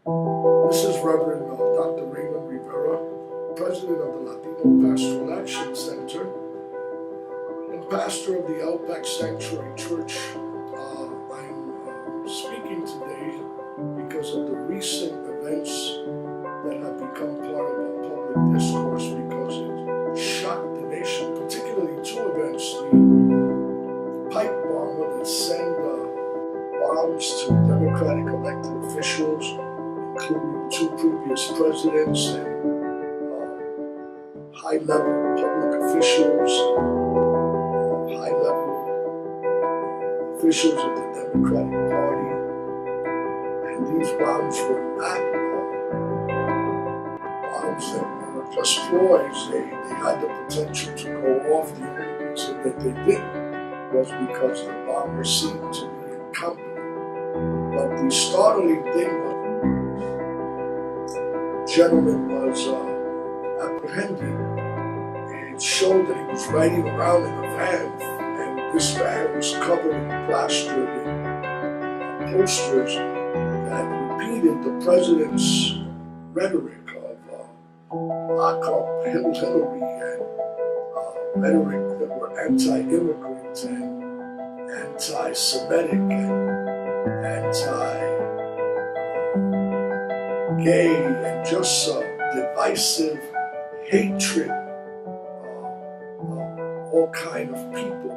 This is Reverend Dr. Rev Rivera, President of the Latino Pastoral Action Center and pastor of the Outback Sanctuary Church. I'm speaking today because of the recent events that have become part of our public discourse because it shocked the nation, particularly two events: the pipe bomber that sent bombs to Democratic elected officials, including two previous presidents and high-level public officials, high-level officials of the Democratic Party. And these bombs were not bombs that were just ploys. They had the potential to go off. The only reason that they didn't was because the bomber seemed to be incompetent. But the startling thing was the gentleman was apprehended. It showed that he was riding around in a van, and this van was covered and plastered in posters that repeated the president's rhetoric of lock up Hillary and rhetoric that were anti-immigrant and anti-Semitic and anti-gay and just divisive hatred, all kind of people.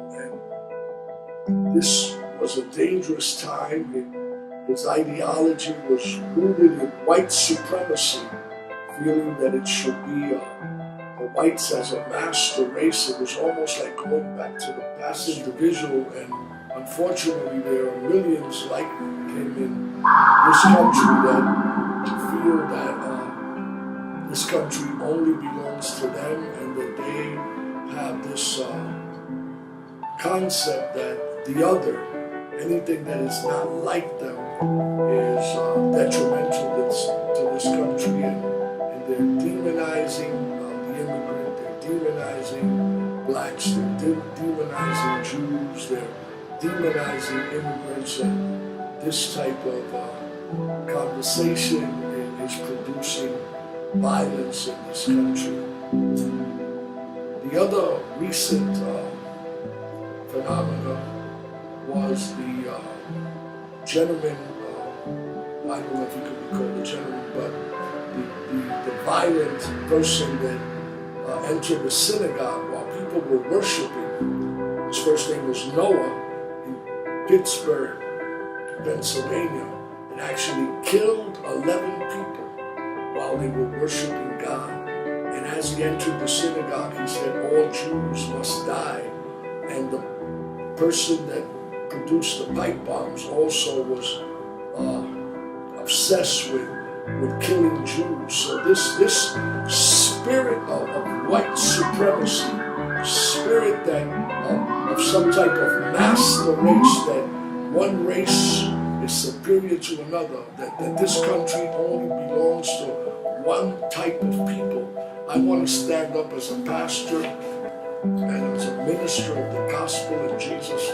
And this was a dangerous time. His ideology was rooted in white supremacy, feeling that it should be the whites as a master race. It was almost like going back to the past individual, and unfortunately there are millions like him in this country that feel that this country only belongs to them, and that they have this concept that the other, anything that is not like them, is detrimental to this country, and they're demonizing the immigrant, they're demonizing blacks, they're demonizing Jews, they're demonizing immigrants, and this type of conversation is producing violence in this country. The other recent phenomena was the gentleman, I don't know if he could be called a gentleman, but the violent person that entered the synagogue while people were worshiping. His first name was Noah, in Pittsburgh, Pennsylvania, and actually killed 11 people while they were worshiping God. And as he entered the synagogue, he said, all Jews must die. And the person that produced the pipe bombs also was obsessed with killing Jews. So this spirit of white supremacy, spirit that of some type of master race, that one race is superior to another, that this country only belongs to one type of people. I want to stand up as a pastor and as a minister of the gospel of Jesus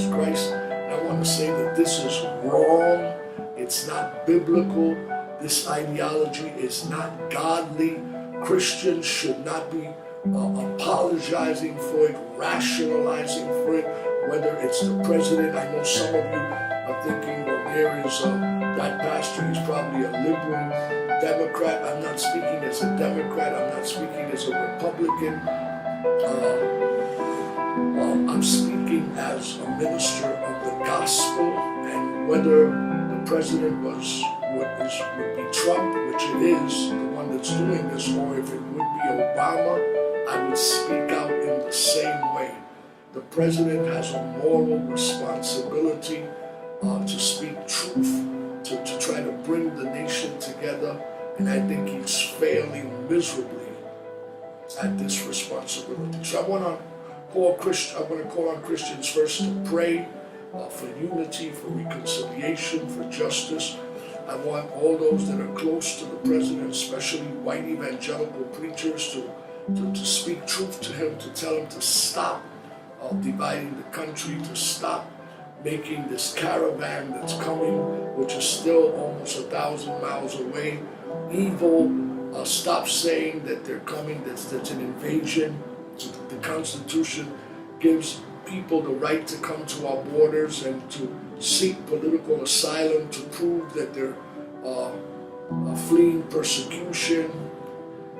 Christ. I want to say that this is wrong. It's not biblical. This ideology is not godly. Christians should not be apologizing for it, rationalizing for it, whether it's the president. I know some of you are thinking, well, there is that pastor, he's probably a liberal Democrat. I'm not speaking as a Democrat. I'm not speaking as a Republican. I'm speaking as a minister of the gospel, and whether the president would be Trump, which it is, the one that's doing this, or if it would be Obama, I would speak out in the same way. The president has a moral responsibility to speak truth, to try to bring the nation together, and I think he's failing miserably at this responsibility. So I want to call on Christians first to pray for unity, for reconciliation, for justice. I want all those that are close to the president, especially white evangelical preachers, to speak truth to him, to tell him to stop dividing the country, to stop making this caravan that's coming, which is still almost 1,000 miles away, evil. Stop saying that they're coming, that's an invasion. The Constitution gives people the right to come to our borders and to seek political asylum to prove that they're fleeing persecution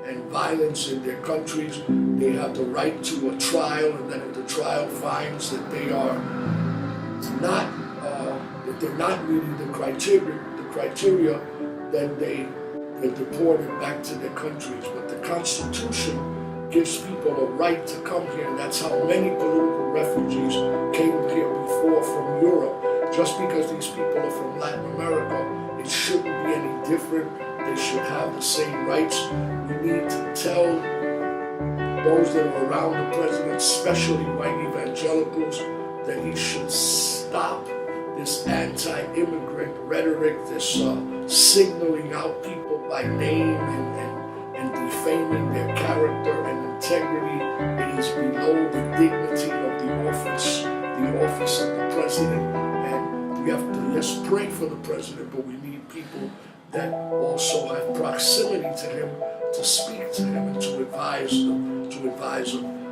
and violence in their countries. They have the right to a trial, and then if the trial finds that they are not that they're not meeting the criteria, then they're deported back to their countries. But the Constitution gives people a right to come here, and that's how many political refugees came here before from Europe. Just because these people are from Latin America, it shouldn't be any different. They should have the same rights. We need to tell those that are around the president, especially white evangelicals, that he should stop this anti-immigrant rhetoric, this signaling out people by name and defaming their character and integrity. It is below the dignity of the office of the president. And we have to, yes, pray for the president, but we need people that also have proximity to him, to speak to him and to advise them.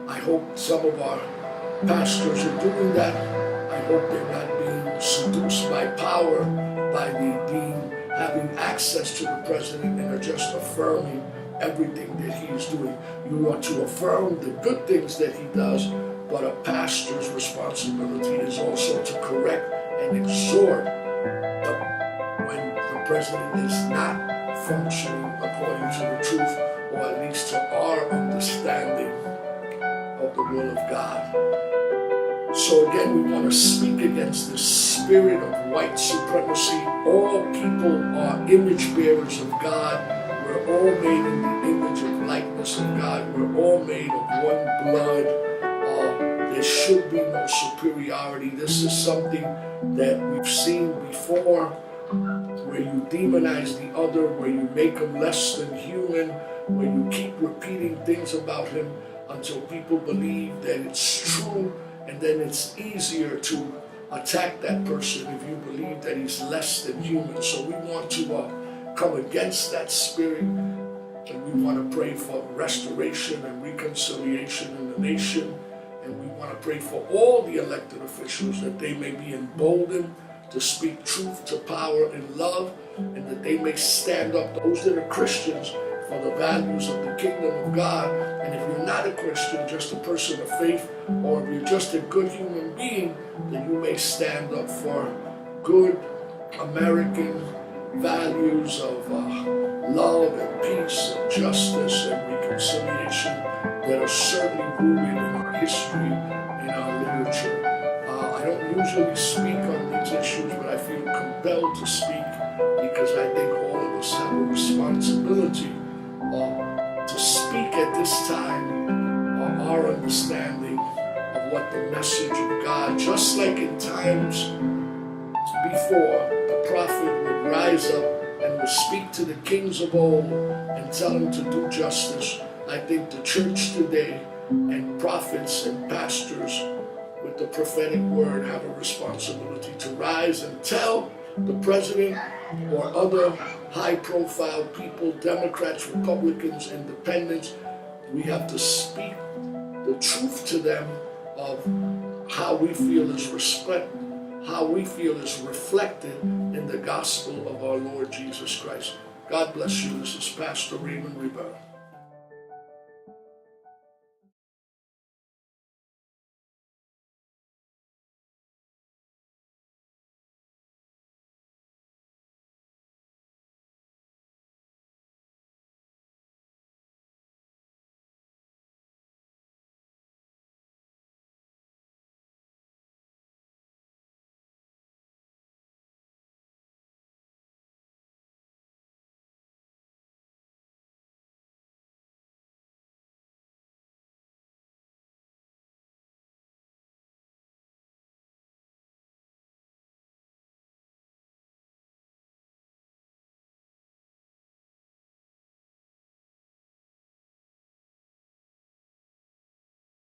I hope some of our pastors are doing that. I hope they're not being seduced by power, by having access to the president and are just affirming everything that he is doing. You are to affirm the good things that he does, but a pastor's responsibility is also to correct and exhort. But when the president is not functioning according to the truth, or at least to our understanding of the will of God. So again, we want to speak against the spirit of white supremacy. All people are image bearers of God. We're all made in the image and likeness of God. We're all made of one blood. There should be no superiority. This is something that we've seen before, where you demonize the other, where you make him less than human, where you keep repeating things about him until people believe that it's true, and then it's easier to attack that person if you believe that he's less than human. So we want to come against that spirit, and we want to pray for restoration and reconciliation in the nation, and we want to pray for all the elected officials that they may be emboldened to speak truth to power in love, and that they may stand up, those that are Christians, for the values of the kingdom of God. And if you're not a Christian, just a person of faith, or if you're just a good human being, then you may stand up for good American values of love and peace and justice and reconciliation that are certainly rooted in our history, in our literature. I don't usually speak on these issues, but I feel compelled to speak because I think all of us have a responsibility to speak at this time our understanding of what the message of God, just like in times before, the prophet would rise up and would speak to the kings of old and tell them to do justice. I think the church today and prophets and pastors with the prophetic word have a responsibility to rise and tell the president or other high-profile people, Democrats, Republicans, Independents, we have to speak the truth to them of how we feel is reflected in the gospel of our Lord Jesus Christ. God bless you. This is Pastor Rev Rivera.